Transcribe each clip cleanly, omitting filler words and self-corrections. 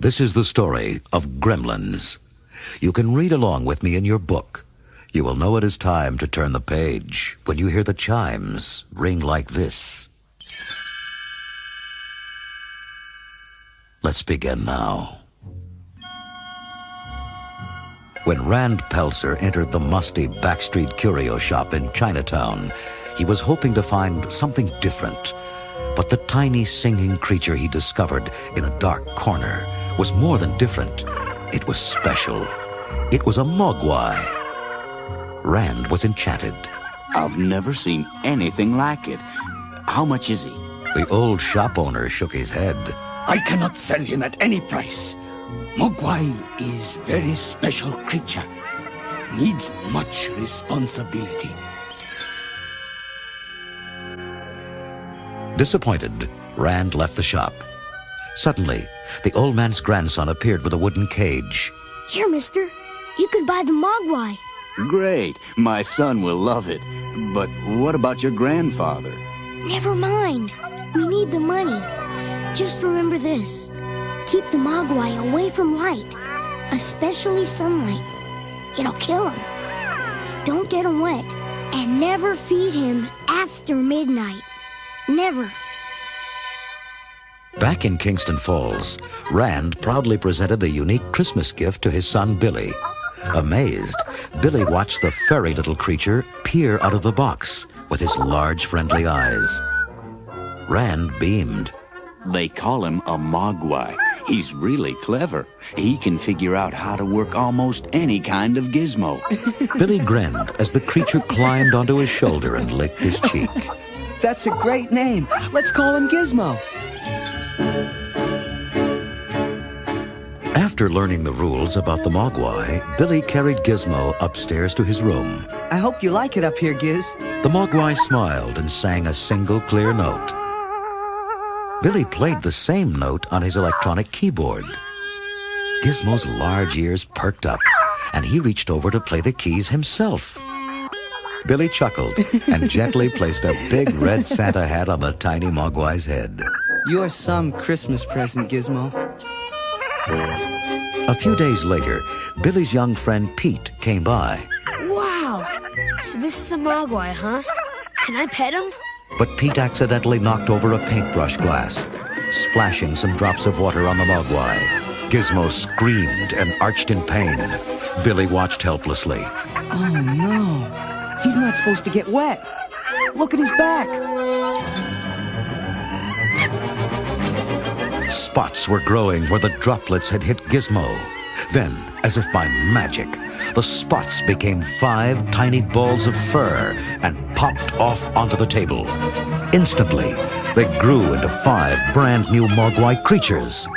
This is the story of Gremlins. You can read along with me in your book. You will know it is time to turn the page when you hear the chimes ring like this. Let's begin now. When Rand Peltzer entered the musty backstreet curio shop in Chinatown, he was hoping to find something different. But the tiny singing creature he discovered in a dark corner was more than different. It was special. It was a Mogwai. Rand was enchanted. I've never seen anything like it. How much is he? The old shop owner shook his head. I cannot sell him at any price. Mogwai is very special creature. Needs much responsibility. Disappointed, Rand left the shop. Suddenly, the old man's grandson appeared with a wooden cage. Here, mister. You can buy the Mogwai. Great. My son will love it. But what about your grandfather? Never mind. We need the money. Just remember this. Keep the Mogwai away from light, especially sunlight. It'll kill him. Don't get him wet, and never feed him after midnight. Never. Back in Kingston Falls, Rand proudly presented the unique Christmas gift to his son Billy. Amazed, Billy watched the furry little creature peer out of the box with his large, friendly eyes. Rand beamed. They call him a Mogwai. He's really clever. He can figure out how to work almost any kind of gizmo. Billy grinned as the creature climbed onto his shoulder and licked his cheek. That's a great name. Let's call him Gizmo. After learning the rules about the Mogwai, Billy carried Gizmo upstairs to his room. I hope you like it up here, Giz. The Mogwai smiled and sang a single clear note. Billy played the same note on his electronic keyboard. Gizmo's large ears perked up, and he reached over to play the keys himself. Billy chuckled and gently placed a big red Santa hat on the tiny Mogwai's head. You're some Christmas present, Gizmo. A few days later, Billy's young friend Pete came by. Wow! So this is a Mogwai, huh? Can I pet him? But Pete accidentally knocked over a paintbrush glass, splashing some drops of water on the Mogwai. Gizmo screamed and arched in pain. Billy watched helplessly. Oh, no. He's not supposed to get wet. Look at his back. Spots were growing where the droplets had hit Gizmo. Then, as if by magic, the spots became 5 tiny balls of fur and popped off onto the table. Instantly, they grew into 5 brand new Mogwai creatures.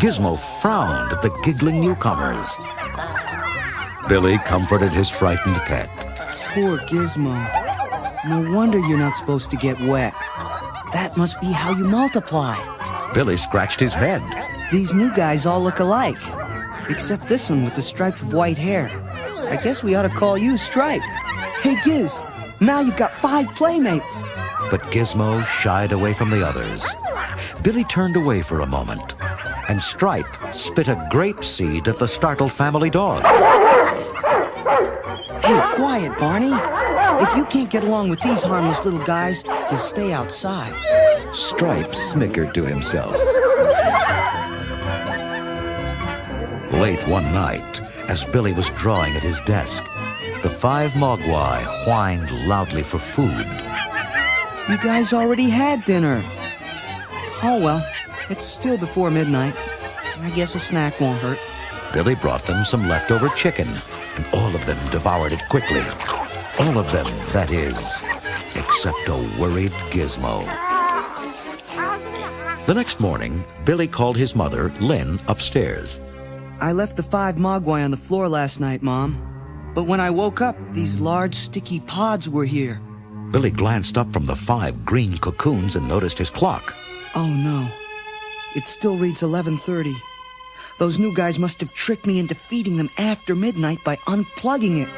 Gizmo frowned at the giggling newcomers. Billy comforted his frightened pet. Poor Gizmo. No wonder you're not supposed to get wet. That must be how you multiply. Billy scratched his head. These new guys all look alike, except this one with the stripe of white hair. I guess we ought to call you Stripe. Hey, Giz, now you've got 5 playmates. But Gizmo shied away from the others. Billy turned away for a moment, and Stripe spit a grape seed at the startled family dog. Hey, quiet, Barney. If you can't get along with these harmless little guys, you'll stay outside. Stripe snickered to himself. Late one night, as Billy was drawing at his desk, the 5 Mogwai whined loudly for food. You guys already had dinner. Oh, well, it's still before midnight. I guess a snack won't hurt. Billy brought them some leftover chicken, and all of them devoured it quickly. All of them, that is, except a worried Gizmo. The next morning, Billy called his mother, Lynn, upstairs. I left the 5 Mogwai on the floor last night, Mom. But when I woke up, these large, sticky pods were here. Billy glanced up from the 5 green cocoons and noticed his clock. Oh, no. It still reads 11:30. Those new guys must have tricked me into feeding them after midnight by unplugging it.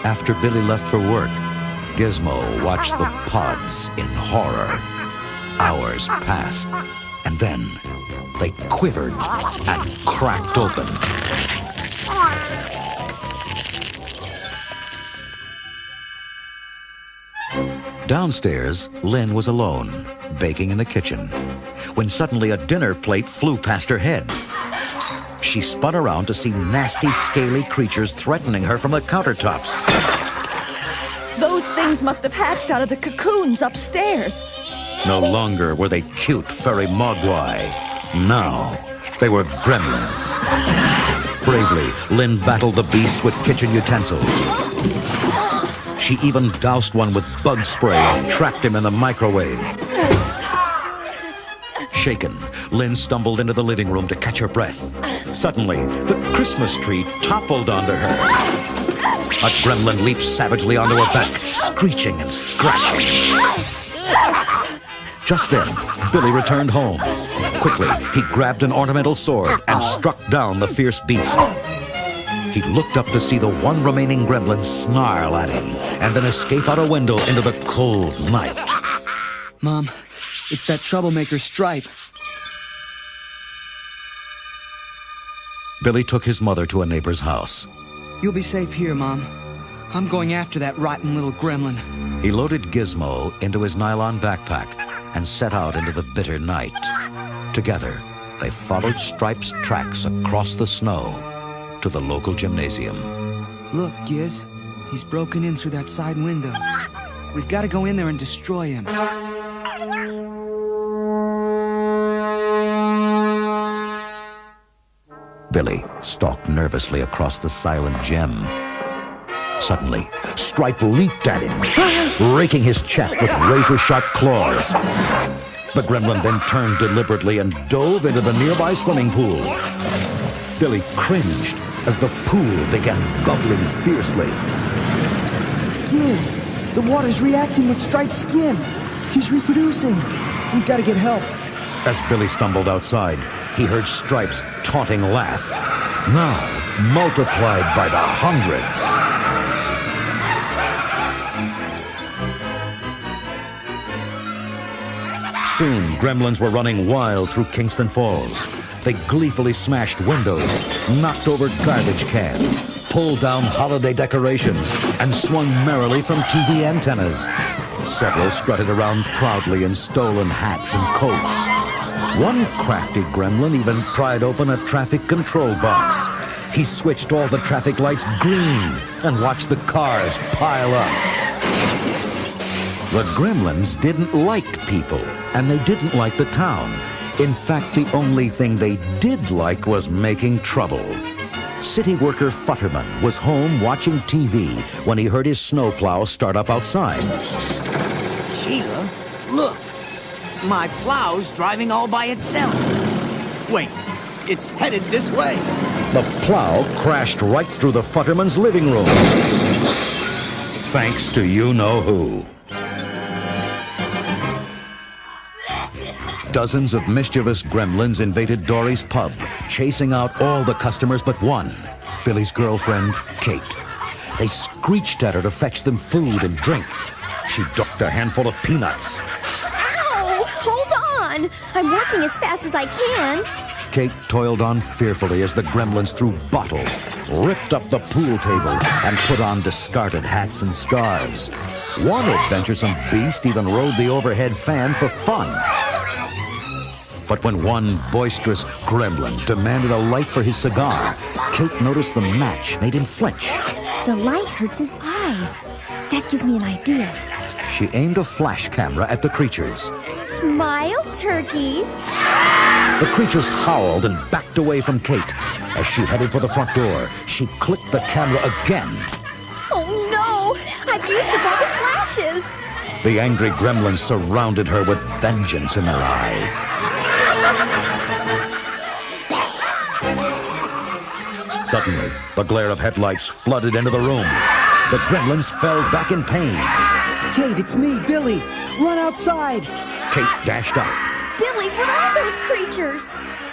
After Billy left for work, Gizmo watched the pods in horror. Hours passed, and then They quivered and cracked open. Downstairs, Lynn was alone, baking in the kitchen, when suddenly a dinner plate flew past her head. She spun around to see nasty, scaly creatures threatening her from the countertops. Those things must have hatched out of the cocoons upstairs. No longer were they cute, furry Mogwai. Now, they were gremlins. Bravely, Lynn battled the beasts with kitchen utensils. She even doused one with bug spray and trapped him in the microwave. Shaken, Lynn stumbled into the living room to catch her breath. Suddenly, the Christmas tree toppled onto her. A gremlin leaped savagely onto her back, screeching and scratching. Just then, Billy returned home. Quickly, he grabbed an ornamental sword and struck down the fierce beast. He looked up to see the one remaining gremlin snarl at him and then escape out a window into the cold night. Mom, it's that troublemaker Stripe. Billy took his mother to a neighbor's house. You'll be safe here, Mom. I'm going after that rotten little gremlin. He loaded Gizmo into his nylon backpack and set out into the bitter night. Together, they followed Stripe's tracks across the snow to the local gymnasium. Look, Giz. He's broken in through that side window. We've got to go in there and destroy him. Billy stalked nervously across the silent gym. Suddenly, Stripe leaped at him, raking his chest with razor-sharp claws. The gremlin then turned deliberately and dove into the nearby swimming pool. Billy cringed as the pool began bubbling fiercely. Giz, the water's reacting with Stripe's skin. He's reproducing. We've got to get help. As Billy stumbled outside, he heard Stripe's taunting laugh, now multiplied by the hundreds. Soon, gremlins were running wild through Kingston Falls. They gleefully smashed windows, knocked over garbage cans, pulled down holiday decorations, and swung merrily from TV antennas. Several strutted around proudly in stolen hats and coats. One crafty gremlin even pried open a traffic control box. He switched all the traffic lights green and watched the cars pile up. The gremlins didn't like people, and they didn't like the town. In fact, the only thing they did like was making trouble. City worker Futterman was home watching TV when he heard his snowplow start up outside. Sheila, look. My plow's driving all by itself. Wait, it's headed this way. The plow crashed right through the Futterman's living room. Thanks to you-know-who. Dozens of mischievous gremlins invaded Dory's pub, chasing out all the customers but one, Billy's girlfriend, Kate. They screeched at her to fetch them food and drink. She ducked a handful of peanuts. Ow! Hold on! I'm working as fast as I can. Kate toiled on fearfully as the gremlins threw bottles, ripped up the pool table, and put on discarded hats and scarves. One adventuresome beast even rode the overhead fan for fun. But when one boisterous gremlin demanded a light for his cigar, Kate noticed the match made him flinch. The light hurts his eyes. That gives me an idea. She aimed a flash camera at the creatures. Smile, turkeys. The creatures howled and backed away from Kate. As she headed for the front door, she clicked the camera again. Oh no! I've used up all the flashes. The angry gremlins surrounded her with vengeance in their eyes. Suddenly, the glare of headlights flooded into the room. The gremlins fell back in pain. Kate, it's me, Billy. Run outside. Kate dashed out. Billy, what are those creatures?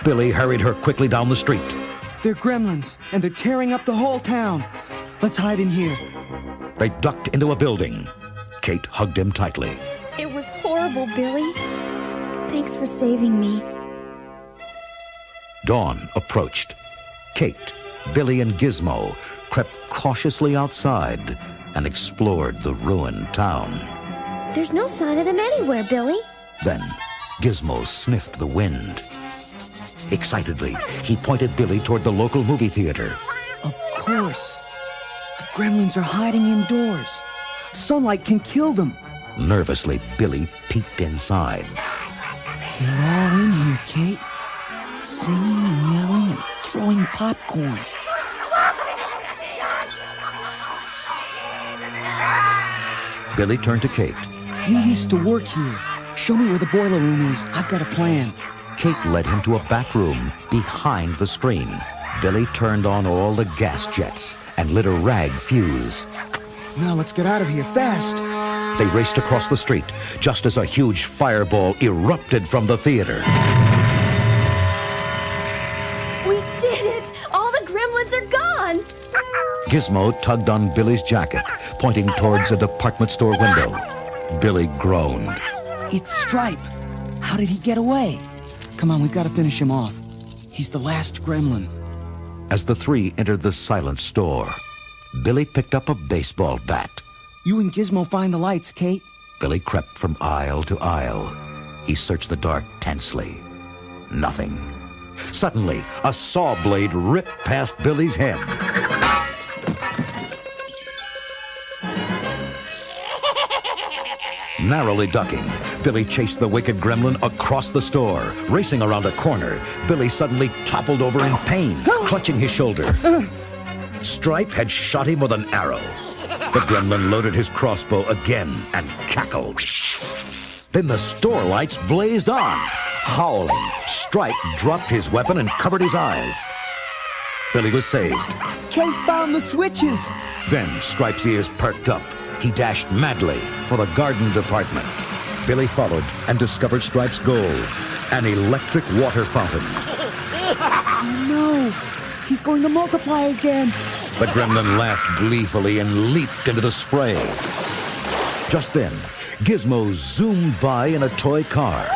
Billy hurried her quickly down the street. They're gremlins, and they're tearing up the whole town. Let's hide in here. They ducked into a building. Kate hugged him tightly. It was horrible, Billy. Thanks for saving me. Dawn approached. Kate, Billy, and Gizmo crept cautiously outside and explored the ruined town. There's no sign of them anywhere, Billy. Then Gizmo sniffed the wind. Excitedly, he pointed Billy toward the local movie theater. Of course. The gremlins are hiding indoors. Sunlight can kill them. Nervously, Billy peeked inside. They're all in here, Kate. Singing and yelling and throwing popcorn. Billy turned to Kate. You used to work here. Show me where the boiler room is. I've got a plan. Kate led him to a back room behind the screen. Billy turned on all the gas jets and lit a rag fuse. Now let's get out of here fast. They raced across the street just as a huge fireball erupted from the theater. We did it! All the gremlins are gone! Gizmo tugged on Billy's jacket, pointing towards a department store window. Billy groaned. It's Stripe. How did he get away? Come on, we've got to finish him off. He's the last gremlin. As the three entered the silent store, Billy picked up a baseball bat. You and Gizmo find the lights, Kate. Billy crept from aisle to aisle. He searched the dark tensely. Nothing. Suddenly, a saw blade ripped past Billy's head. Narrowly ducking, Billy chased the wicked gremlin across the store. Racing around a corner, Billy suddenly toppled over in pain, clutching his shoulder. Stripe had shot him with an arrow. The gremlin loaded his crossbow again and cackled. Then the store lights blazed on. Howling, Stripe dropped his weapon and covered his eyes. Billy was saved. Kate found the switches. Then Stripe's ears perked up. He dashed madly for the garden department. Billy followed and discovered Stripe's goal, an electric water fountain. Oh no, he's going to multiply again. The gremlin laughed gleefully and leaped into the spray. Just then, Gizmo zoomed by in a toy car.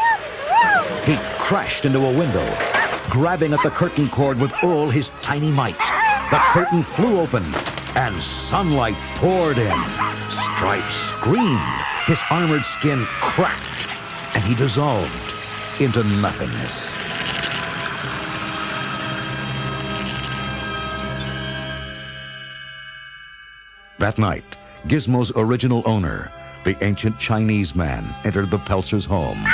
He crashed into a window, grabbing at the curtain cord with all his tiny might. The curtain flew open, and sunlight poured in. Stripe screamed. His armored skin cracked, and he dissolved into nothingness. That night, Gizmo's original owner, the ancient Chinese man, entered the Peltzer's home.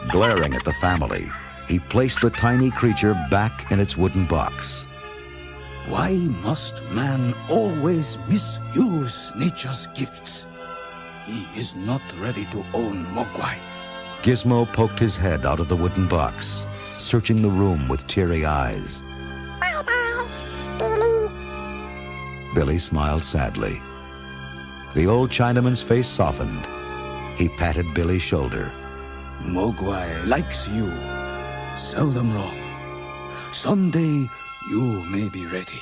Glaring at the family, he placed the tiny creature back in its wooden box. Why must man always misuse nature's gifts? He is not ready to own Mogwai. Gizmo poked his head out of the wooden box, searching the room with teary eyes. Billy. Billy smiled sadly. The old Chinaman's face softened. He patted Billy's shoulder. Mogwai likes you. Seldom wrong. Someday you may be ready.